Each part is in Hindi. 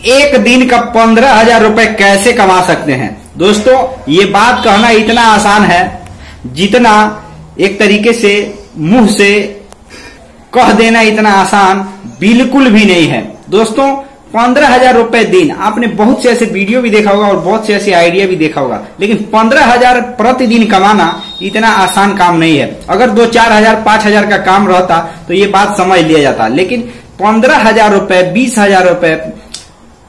एक दिन का 15,000 रुपए कैसे कमा सकते हैं। दोस्तों ये बात कहना इतना आसान है जितना एक तरीके से मुंह से कह देना इतना आसान बिल्कुल भी नहीं है। दोस्तों 15,000 रुपए दिन, आपने बहुत से ऐसे वीडियो भी देखा होगा और बहुत से ऐसे आइडिया भी देखा होगा, लेकिन 15,000 प्रतिदिन कमाना इतना आसान काम नहीं है। अगर 2-4 हजार 5,000 का काम रहता तो ये बात समझ लिया जाता, लेकिन 15,000 रुपए, 20,000 रुपए,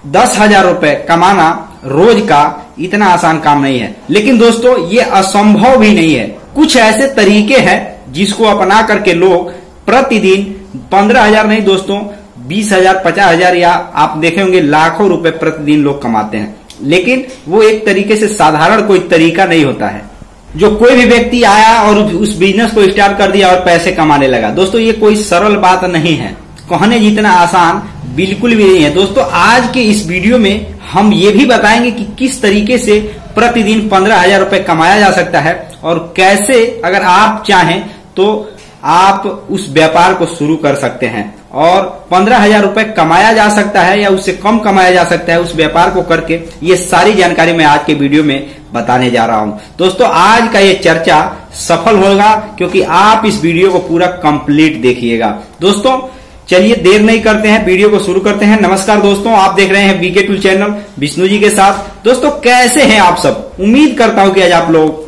10,000 रुपए कमाना रोज का इतना आसान काम नहीं है। लेकिन दोस्तों ये असंभव भी नहीं है। कुछ ऐसे तरीके हैं जिसको अपना करके लोग प्रतिदिन 15,000 नहीं दोस्तों 20,000, 50,000 या आप देखे होंगे लाखों रुपए प्रतिदिन लोग कमाते हैं। लेकिन वो एक तरीके से साधारण कोई तरीका नहीं होता है जो कोई भी व्यक्ति आया और उस बिजनेस को स्टार्ट कर दिया और पैसे कमाने लगा। दोस्तों ये कोई सरल बात नहीं है, कहने जितना आसान बिल्कुल भी नहीं है। दोस्तों आज के इस वीडियो में हम ये भी बताएंगे कि किस तरीके से प्रतिदिन 15,000 रुपए कमाया जा सकता है और कैसे अगर आप चाहें तो आप उस व्यापार को शुरू कर सकते हैं और 15,000 रुपए कमाया जा सकता है या उससे कम कमाया जा सकता है उस व्यापार को करके। ये सारी जानकारी मैं आज के वीडियो में बताने जा रहा हूं। दोस्तों आज का ये चर्चा सफल होगा क्योंकि आप इस वीडियो को पूरा कंप्लीट देखिएगा। दोस्तों चलिए देर नहीं करते हैं, वीडियो को शुरू करते हैं। नमस्कार दोस्तों, आप देख रहे हैं VK tool channel Vishnu ji के साथ। दोस्तों कैसे हैं आप सब? उम्मीद करता हूं कि आज आप लोग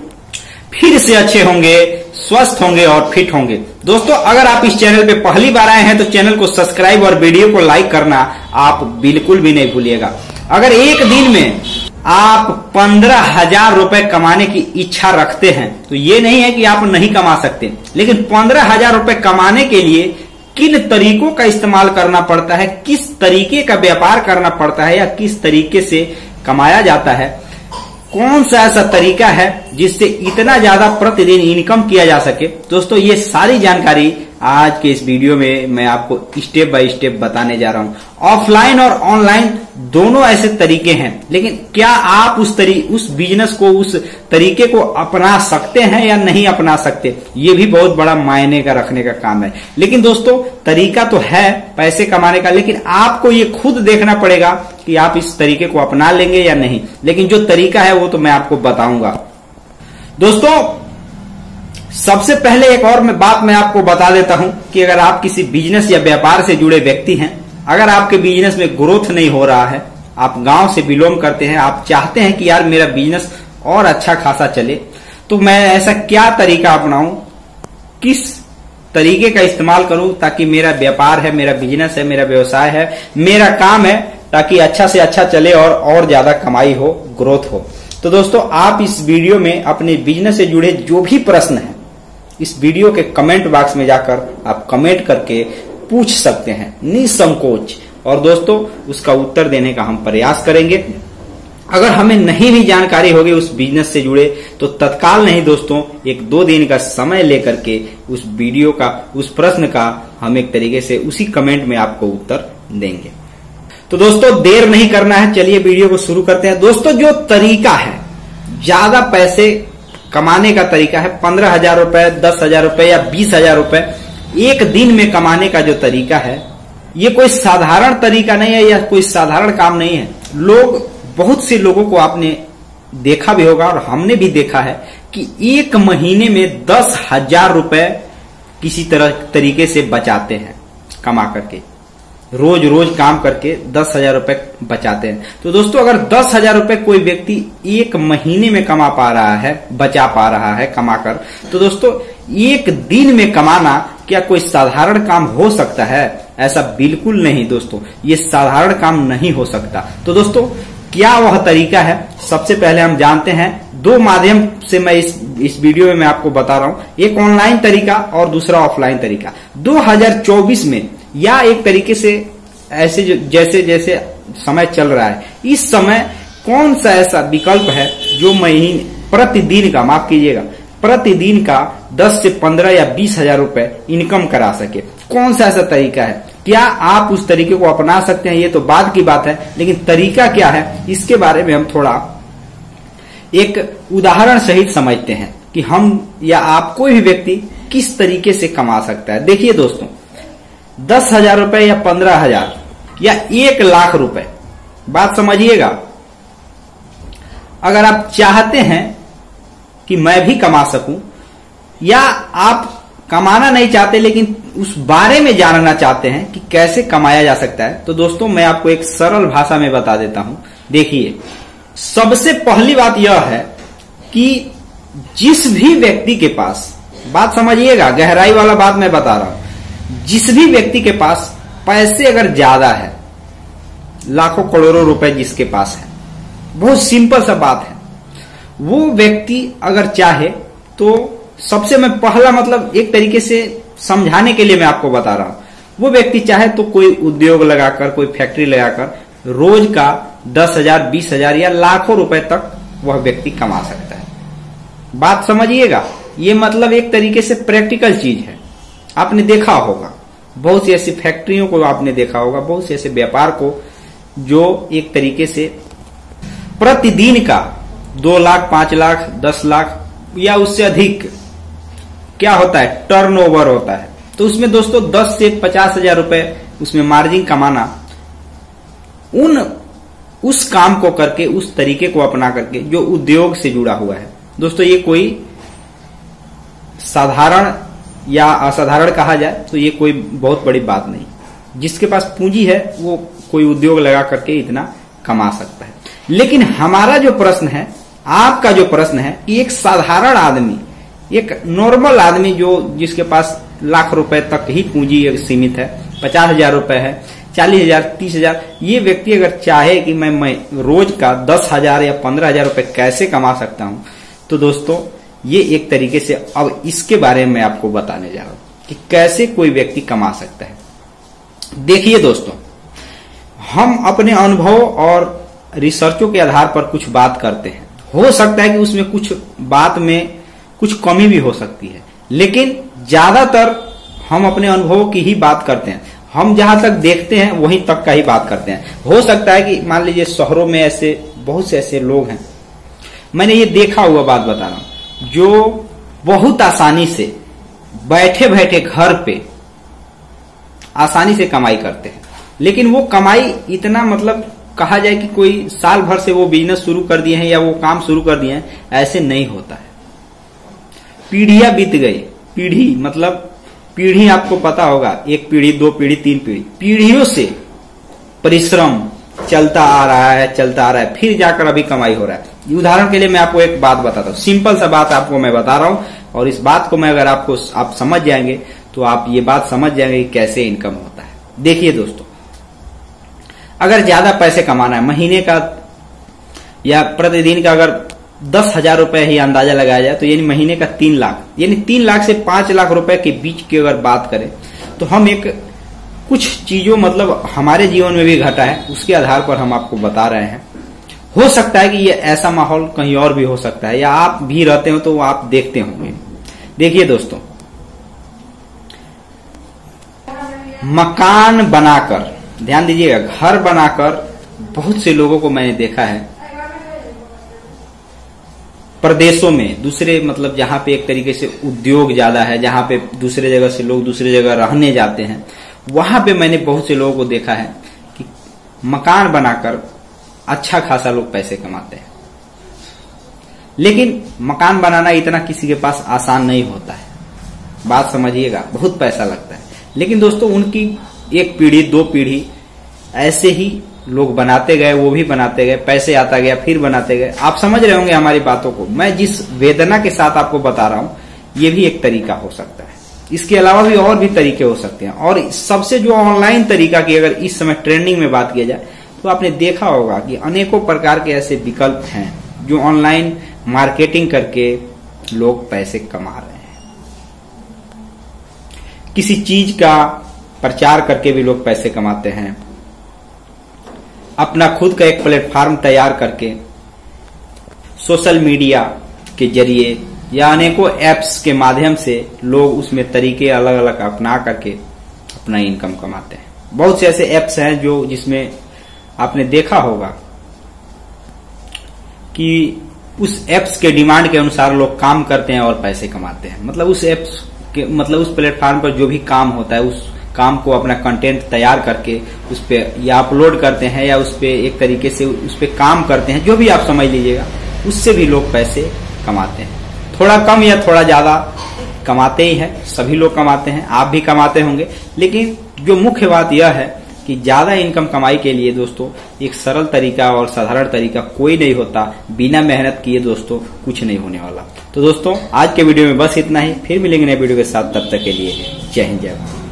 फिर से अच्छे होंगे, स्वस्थ होंगे और फिट होंगे। दोस्तों अगर आप इस चैनल पे पहली बार आए हैं तो चैनल को सब्सक्राइब और वीडियो को लाइक करना आप बिल्कुल भी नहीं भूलिएगा। अगर एक दिन में आप 15,000 रुपए कमाने की इच्छा रखते हैं तो ये नहीं है कि आप नहीं कमा सकते, लेकिन 15,000 रुपए कमाने के लिए किन तरीकों का इस्तेमाल करना पड़ता है, किस तरीके का व्यापार करना पड़ता है या किस तरीके से कमाया जाता है, कौन सा ऐसा तरीका है जिससे इतना ज्यादा प्रतिदिन इनकम किया जा सके। दोस्तों ये सारी जानकारी आज के इस वीडियो में मैं आपको स्टेप बाय स्टेप बताने जा रहा हूं। ऑफलाइन और ऑनलाइन दोनों ऐसे तरीके हैं, लेकिन क्या आप उस बिजनेस को, उस तरीके को अपना सकते हैं या नहीं अपना सकते, ये भी बहुत बड़ा मायने का रखने का काम है। लेकिन दोस्तों तरीका तो है पैसे कमाने का, लेकिन आपको ये खुद देखना पड़ेगा कि आप इस तरीके को अपना लेंगे या नहीं। लेकिन जो तरीका है वो तो मैं आपको बताऊंगा। दोस्तों सबसे पहले एक और बात मैं आपको बता देता हूं कि अगर आप किसी बिजनेस या व्यापार से जुड़े व्यक्ति हैं, अगर आपके बिजनेस में ग्रोथ नहीं हो रहा है, आप गांव से बिलोंग करते हैं, आप चाहते हैं कि यार मेरा बिजनेस और अच्छा खासा चले, तो मैं ऐसा क्या तरीका अपनाऊं, किस तरीके का इस्तेमाल करूं ताकि मेरा व्यापार है, मेरा बिजनेस है, मेरा व्यवसाय है, मेरा काम है, ताकि अच्छा से अच्छा चले और ज्यादा कमाई हो, ग्रोथ हो। तो दोस्तों आप इस वीडियो में अपने बिजनेस से जुड़े जो भी प्रश्न है इस वीडियो के कमेंट बॉक्स में जाकर आप कमेंट करके पूछ सकते हैं निसंकोच, और दोस्तों उसका उत्तर देने का हम प्रयास करेंगे। अगर हमें नहीं भी जानकारी होगी उस बिजनेस से जुड़े तो तत्काल नहीं दोस्तों 1-2 दिन का समय लेकर के उस वीडियो का, उस प्रश्न का हम एक तरीके से उसी कमेंट में आपको उत्तर देंगे। तो दोस्तों देर नहीं करना है, चलिए वीडियो को शुरू करते हैं। दोस्तों जो तरीका है ज्यादा पैसे कमाने का तरीका है, 15,000 रुपए, 10,000 रुपए या 20,000 रुपए एक दिन में कमाने का जो तरीका है, ये कोई साधारण तरीका नहीं है या कोई साधारण काम नहीं है। बहुत से लोगों को आपने देखा भी होगा और हमने भी देखा है कि एक महीने में 10,000 रुपए किसी तरीके से बचाते हैं कमा करके, रोज काम करके 10,000 रुपए बचाते हैं। तो दोस्तों अगर 10,000 रुपए कोई व्यक्ति एक महीने में कमा पा रहा है, बचा पा रहा है कमाकर, तो दोस्तों एक दिन में कमाना क्या कोई साधारण काम हो सकता है? ऐसा बिल्कुल नहीं दोस्तों, ये साधारण काम नहीं हो सकता। तो दोस्तों क्या वह तरीका है, सबसे पहले हम जानते हैं। 2 माध्यम से मैं इस वीडियो में मैं आपको बता रहा हूं, एक ऑनलाइन तरीका और दूसरा ऑफलाइन तरीका। 2024 में या एक तरीके से ऐसे जैसे जैसे समय चल रहा है, इस समय कौन सा ऐसा विकल्प है जो प्रतिदिन का, माफ कीजिएगा, प्रतिदिन का 10 से 15 या 20,000 रुपए इनकम करा सके? कौन सा ऐसा तरीका है? क्या आप उस तरीके को अपना सकते हैं? ये तो बाद की बात है, लेकिन तरीका क्या है इसके बारे में हम थोड़ा एक उदाहरण सहित समझते हैं कि हम या आप कोई भी व्यक्ति किस तरीके से कमा सकता है। देखिए दोस्तों 10,000 रुपए या 15,000 या 1 लाख रुपए बात समझिएगा। अगर आप चाहते हैं कि मैं भी कमा सकूं, या आप कमाना नहीं चाहते लेकिन उस बारे में जानना चाहते हैं कि कैसे कमाया जा सकता है, तो दोस्तों मैं आपको एक सरल भाषा में बता देता हूं। देखिए, सबसे पहली बात यह है कि जिस भी व्यक्ति के पास, बात समझिएगा, गहराई वाला बात मैं बता रहा हूं, जिस भी व्यक्ति के पास पैसे अगर ज्यादा है, लाखों करोड़ों रुपए जिसके पास है, बहुत सिंपल सा बात है, वो व्यक्ति अगर चाहे तो सबसे मैं पहला मतलब एक तरीके से समझाने के लिए मैं आपको बता रहा हूं, वो व्यक्ति चाहे तो कोई उद्योग लगाकर, कोई फैक्ट्री लगाकर रोज का 10,000, 20,000 या लाखों रुपए तक वह व्यक्ति कमा सकता है। बात समझिएगा, ये मतलब एक तरीके से प्रैक्टिकल चीज है। आपने देखा होगा बहुत सी ऐसी फैक्ट्रियों को, आपने देखा होगा बहुत से ऐसे व्यापार को जो एक तरीके से प्रतिदिन का 2 लाख, 5 लाख, 10 लाख या उससे अधिक क्या होता है, टर्नओवर होता है। तो उसमें दोस्तों 10 से 50,000 रुपए उसमें मार्जिन कमाना, उस काम को करके, उस तरीके को अपना करके जो उद्योग से जुड़ा हुआ है दोस्तों, ये कोई साधारण या असाधारण कहा जाए तो ये कोई बहुत बड़ी बात नहीं। जिसके पास पूंजी है वो कोई उद्योग लगा करके इतना कमा सकता है। लेकिन हमारा जो प्रश्न है, आपका जो प्रश्न है कि एक साधारण आदमी, एक नॉर्मल आदमी जो जिसके पास लाख रुपए तक ही पूंजी सीमित है, 50,000 रुपए है, 40,000, 30,000, ये व्यक्ति अगर चाहे कि मैं रोज का 10,000 या 15,000 रुपए कैसे कमा सकता हूं, तो दोस्तों ये एक तरीके से अब इसके बारे में आपको बताने जा रहा हूं कि कैसे कोई व्यक्ति कमा सकता है। देखिए दोस्तों, हम अपने अनुभव और रिसर्चों के आधार पर कुछ बात करते हैं। हो सकता है कि उसमें कुछ बात में कुछ कमी भी हो सकती है, लेकिन ज्यादातर हम अपने अनुभव की ही बात करते हैं। हम जहां तक देखते हैं वहीं तक का ही बात करते हैं। हो सकता है कि मान लीजिए शहरों में ऐसे बहुत से ऐसे लोग हैं, मैंने ये देखा हुआ बात बता रहा हूं, जो बहुत आसानी से बैठे बैठे घर पे आसानी से कमाई करते हैं। लेकिन वो कमाई इतना मतलब कहा जाए कि कोई साल भर से वो बिजनेस शुरू कर दिए हैं या वो काम शुरू कर दिए हैं, ऐसे नहीं होता है। पीढ़ियां बीत गई, पीढ़ी मतलब पीढ़ी आपको पता होगा, 1 पीढ़ी, 2 पीढ़ी, 3 पीढ़ी, पीढ़ियों से परिश्रम चलता आ रहा है, फिर जाकर अभी कमाई हो रहा है। उदाहरण के लिए मैं आपको एक बात बताता हूँ, सिंपल सा बात आपको मैं बता रहा हूँ, और इस बात को मैं अगर आप समझ जाएंगे तो आप ये बात समझ जाएंगे कि कैसे इनकम होता है। देखिए दोस्तों, अगर ज्यादा पैसे कमाना है, महीने का या प्रतिदिन का अगर 10,000 रुपए ही अंदाजा लगाया जाए, तो यानी महीने का 3 लाख, यानी 3 लाख से 5 लाख रुपए के बीच की अगर बात करें, तो हम एक कुछ चीजों मतलब हमारे जीवन में भी घटा है, उसके आधार पर हम आपको बता रहे हैं। हो सकता है कि ये ऐसा माहौल कहीं और भी हो सकता है, या आप भी रहते हो तो आप देखते होंगे। देखिए दोस्तों, मकान बनाकर, ध्यान दीजिएगा, घर बनाकर बहुत से लोगों को मैंने देखा है प्रदेशों में, दूसरे मतलब जहां पे एक तरीके से उद्योग ज्यादा है, जहां पे दूसरे जगह से लोग दूसरे जगह रहने जाते हैं, वहां पे मैंने बहुत से लोगों को देखा है कि मकान बनाकर अच्छा खासा लोग पैसे कमाते हैं। लेकिन मकान बनाना इतना किसी के पास आसान नहीं होता है, बात समझिएगा, बहुत पैसा लगता है। लेकिन दोस्तों, उनकी 1 पीढ़ी 2 पीढ़ी ऐसे ही लोग बनाते गए, वो भी बनाते गए, पैसे आता गया, फिर बनाते गए। आप समझ रहे होंगे हमारी बातों को। मैं जिस वेदना के साथ आपको बता रहा हूं, ये भी एक तरीका हो सकता है। इसके अलावा भी और भी तरीके हो सकते हैं। और सबसे जो ऑनलाइन तरीका की अगर इस समय ट्रेंडिंग में बात किया जाए, तो आपने देखा होगा कि अनेकों प्रकार के ऐसे विकल्प हैं जो ऑनलाइन मार्केटिंग करके लोग पैसे कमा रहे हैं। किसी चीज का प्रचार करके भी लोग पैसे कमाते हैं। अपना खुद का एक प्लेटफॉर्म तैयार करके सोशल मीडिया के जरिए या अनेकों एप्स के माध्यम से लोग उसमें तरीके अलग अलग अपना करके अपना इनकम कमाते हैं। बहुत से ऐसे एप्स हैं जो जिसमें आपने देखा होगा कि उस एप्स के डिमांड के अनुसार लोग काम करते हैं और पैसे कमाते हैं। मतलब उस एप्स के मतलब उस प्लेटफॉर्म पर जो भी काम होता है, उस काम को, अपना कंटेंट तैयार करके उस पे या अपलोड करते हैं या उस पे एक तरीके से उस पे काम करते हैं, जो भी आप समझ लीजिएगा, उससे भी लोग पैसे कमाते हैं। थोड़ा कम या थोड़ा ज्यादा कमाते ही है, सभी लोग कमाते हैं, आप भी कमाते होंगे। लेकिन जो मुख्य बात यह है कि ज्यादा इनकम कमाई के लिए दोस्तों एक सरल तरीका और साधारण तरीका कोई नहीं होता। बिना मेहनत किए दोस्तों कुछ नहीं होने वाला। तो दोस्तों आज के वीडियो में बस इतना ही, फिर मिलेंगे नए वीडियो के साथ, तब तक के लिए जय हिंद जय भारत।